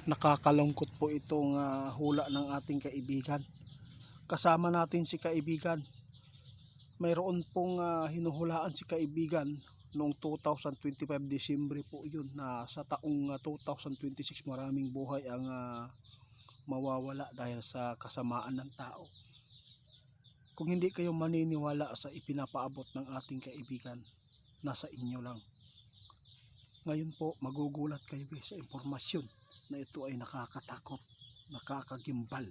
Nakakalungkot po itong hula ng ating kaibigan. Kasama natin si kaibigan. Mayroon pong hinuhulaan si kaibigan noong 2025 Disyembre po yun, na sa taong 2026 maraming buhay ang mawawala dahil sa kasamaan ng tao. Kung hindi kayo maniniwala sa ipinapaabot ng ating kaibigan, nasa inyo lang. Ngayon po magugulat kayo sa impormasyon na ito ay nakakatakot, nakakagimbal.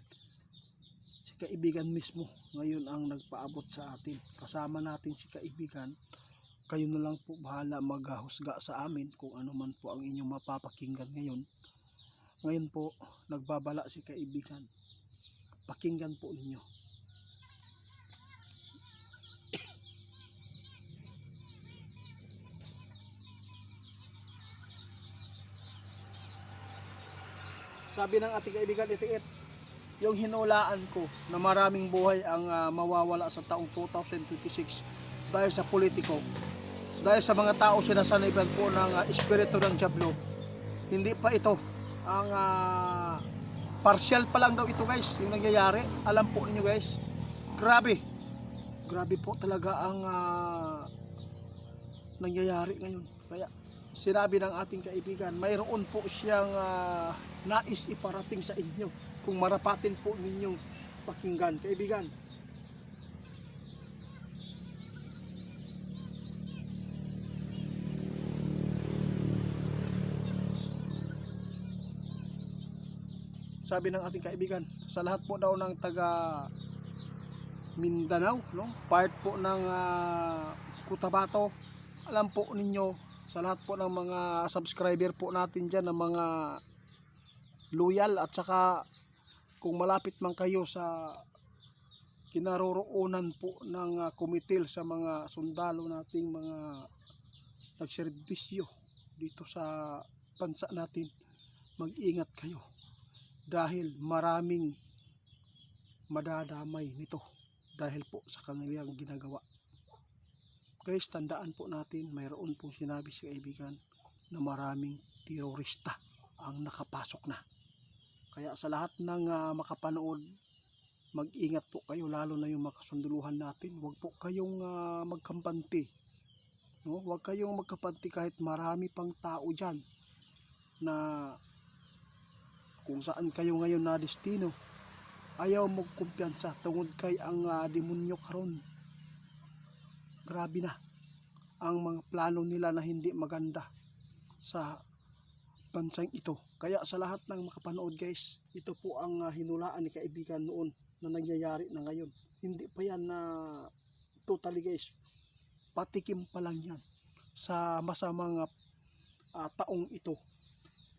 Si kaibigan mismo ngayon ang nagpaabot sa atin. Kasama natin si kaibigan. Kayo na lang po bahala maghusga sa amin kung ano man po ang inyong mapapakinggan ngayon. Ngayon po nagbabala si kaibigan. Pakinggan po ninyo. Sabi ng ating kaibigan Itiit, yung hinulaan ko na maraming buhay ang mawawala sa taong 2026 dahil sa politiko, dahil sa mga tao sinasaniban po ng espiritu ng Diablo. Hindi pa ito ang partial pa lang daw ito guys, yung nangyayari. Alam po ninyo guys, grabe po talaga ang nangyayari ngayon. Kaya sinabi ng ating kaibigan, mayroon po siyang nais iparating sa inyo kung marapatin po ninyong pakinggan. Kaibigan, sabi ng ating kaibigan, sa lahat po daw ng taga Mindanao, no? Part po ng Cotabato, alam po ninyo, sa lahat po ng mga subscriber po natin dyan, ng mga loyal, at saka kung malapit man kayo sa kinaroroonan po ng kumitil sa mga sundalo nating mga nagserbisyo dito sa bansa natin, mag-ingat kayo dahil maraming madadamay nito dahil po sa kanilang ginagawa. Guys, tandaan po natin, mayroon pong sinabi si kaibigan na maraming terorista ang nakapasok na. Kaya sa lahat ng makapanood, mag-ingat po kayo, lalo na yung makasunduluhan natin. Huwag po kayong magkampanti. No? Huwag kayong magkampanti kahit marami pang tao dyan na kung saan kayo ngayon na destino. Ayaw magkumpiyansa tungod kay ang demonyo karon. Grabe na ang mga plano nila na hindi maganda sa bansang ito. Kaya sa lahat ng makapanood guys, ito po ang hinulaan ni kaibigan noon na nangyayari na ngayon. Hindi pa yan na totally guys. Patikim pa lang yan sa masamang taong ito.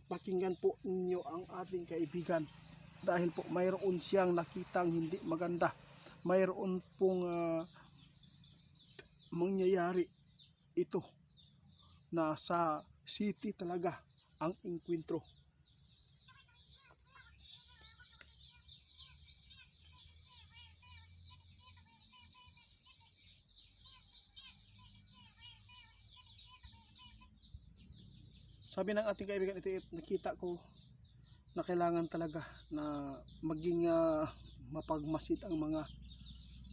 Pakinggan po ninyo ang ating kaibigan dahil po mayroon siyang nakitang hindi maganda. Mayroon pong mangyayari ito na sa city talaga ang inkwentro. Sabi ng ating kaibigan ito, nakita ko na kailangan talaga na maging mapagmasid ang mga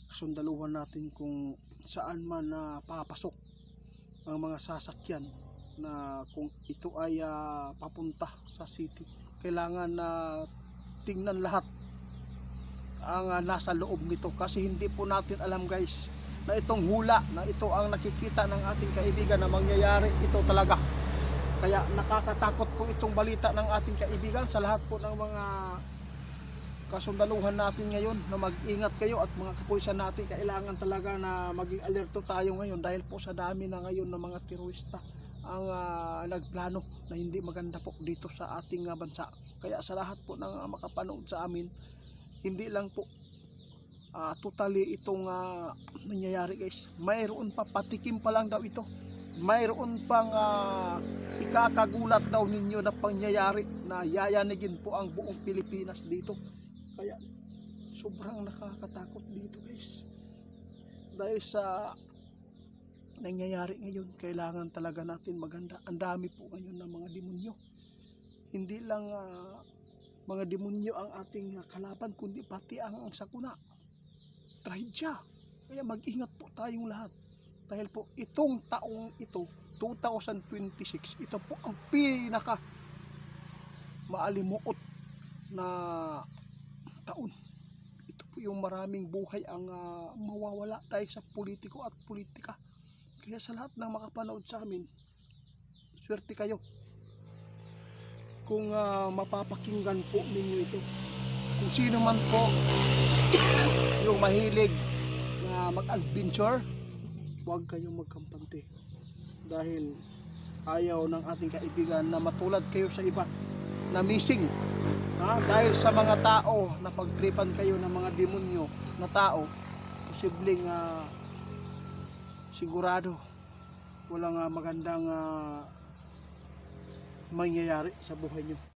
kasundaluhan natin kung saan man papasok ang mga sasakyan, na kung ito ay papunta sa city, kailangan na tingnan lahat ang nasa loob nito, kasi hindi po natin alam guys na itong hula na ito ang nakikita ng ating kaibigan na mangyayari ito talaga. Kaya nakakatakot po itong balita ng ating kaibigan. Sa lahat po ng mga kasundaluhan natin ngayon, na mag-ingat kayo, at mga kapulisan natin, kailangan talaga na maging alerto tayo ngayon dahil po sa dami na ngayon ng mga terorista ang nagplano na hindi maganda po dito sa ating bansa. Kaya sa lahat po ng makapanood sa amin, hindi lang po totally itong nangyayari guys. Mayroon pa, patikim pa lang daw ito. Mayroon pang ikakagulat daw ninyo na pangyayari na yayanigin po ang buong Pilipinas dito. Kaya sobrang nakakatakot dito guys. Dahil sa nangyayari ngayon, kailangan talaga natin maganda. Ang dami po ngayon ng mga demonyo. Hindi lang mga demonyo ang ating kalaban, kundi pati ang sakuna, trahedya. Kaya mag-ingat po tayong lahat. Dahil po itong taong ito, 2026, ito po ang pinaka maalimuot na taon. Ito po yung maraming buhay ang mawawala dahil sa politiko at politika. Kaya sa lahat ng makapanood sa amin, swerte kayo kung mapapakinggan po ninyo ito. Kung sino man po yung mahilig na mag-adventure, huwag kayong magkampante. Dahil ayaw ng ating kaibigan na matulad kayo sa iba na missing. Dahil sa mga tao na pagtripan kayo ng mga demonyo na tao, posibleng sigurado walang magandang mangyayari sa buhay nyo.